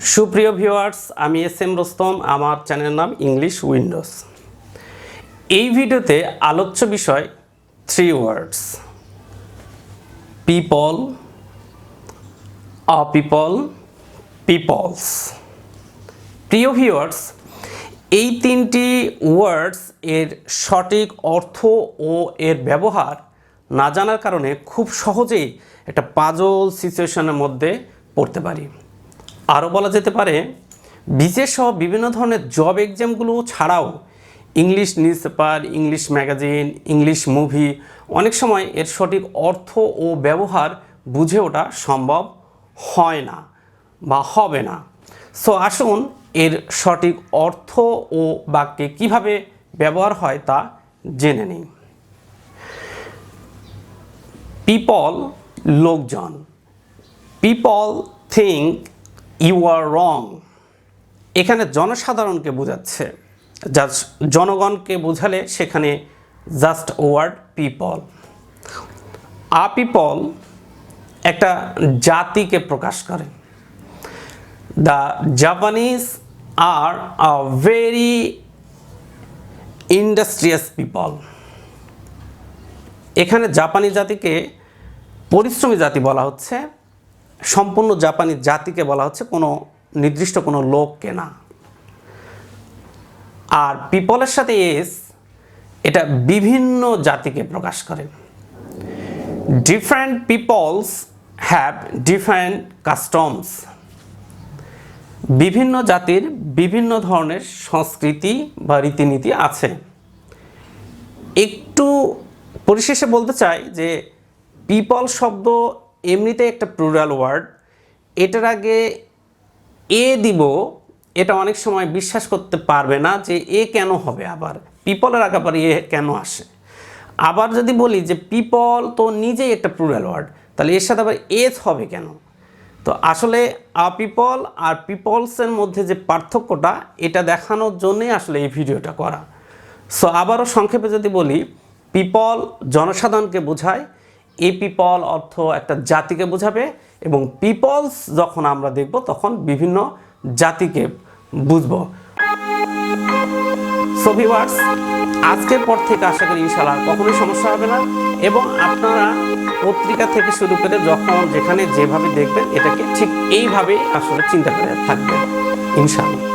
সুপ্রিয় ভিউয়ার্স, আমি SM রোস্তম, আমার চ্যানেলের নাম ইংলিশ উইন্ডোজ। এই ভিডিওতে আলোচ্য বিষয় 3 ওয়ার্ডস: পিপল, আ পিপল, পিপলস। প্রিয় ভিউয়ার্স, এই 3টি ওয়ার্ডস এর সঠিক অর্থ ও এর ব্যবহার না জানার কারণে খুব সহজেই একটা পাজল সিচুয়েশনের মধ্যে পড়তে পারি। আরও বলা যেতে পারে বিসিএস সহ বিভিন্ন ধরনের জব এক্সামগুলো ছাড়াও English news paper, English magazine, English movie অনেক সময় এর সঠিক অর্থ ও ব্যবহার বুঝে ওঠা সম্ভব হয় না বা হবে না। সো আসুন এর সঠিক অর্থ ও বাক্যে কিভাবে ব্যবহার হয় তা জেনে নিই। পিপল, লোকজন। People think you are wrong. এখানে জনসাধারণকে বোঝাচ্ছে, জাস্ট জনগণকে বোঝালে সেখানে just word people. A people একটা জাতিকে প্রকাশ করে। The Japanese are a very industrious people. এখানে জাপানি জাতিকে পরিশ্রমী জাতি বলা হচ্ছে, সম্পূর্ণ জাপানি জাতিকে বলা হচ্ছে, কোনো নির্দিষ্ট কোনো লোককে না। আর পিপলের সাথে এস, এটা বিভিন্ন জাতিকে প্রকাশ করে। Different peoples have different customs. বিভিন্ন জাতির বিভিন্ন ধরনের সংস্কৃতি বা রীতিনীতি আছে। একটু পরিশেষে বলতে চাই যে পিপল শব্দ এমনিতে একটা প্লুরাল ওয়ার্ড। এটার আগে এ দিব, এটা অনেক সময় বিশ্বাস করতে পারবে না যে এ কেন হবে, আবার পিপলের আগে আবার এ কেন আসে। আবার যদি বলি যে পিপল তো নিজেই একটা প্লুরাল ওয়ার্ড, তাহলে এর সাথে আবার এস হবে কেন? তো আসলে আ পিপল আর পিপলসের মধ্যে যে পার্থক্যটা, এটা দেখানোর জন্যই আসলে এই ভিডিওটা করা। সো আবারও সংক্ষেপে যদি বলি, পিপল জনসাধারণকে বোঝায়, এই পিপল অর্থ একটা জাতিকে বোঝাবে, এবং পিপলস যখন আমরা দেখব তখন বিভিন্ন জাতিকে বুঝব। সো ভিউয়ার্স, আজকের পর থেকে আশা করি ইনশাআল্লাহ কখনোই সমস্যা হবে না, এবং আপনারা পত্রিকা থেকে শুরু করে যখন যেখানে যেভাবে দেখবেন এটাকে ঠিক এইভাবেই আসলে চিন্তা করে থাকবেন ইনশাআল্লাহ।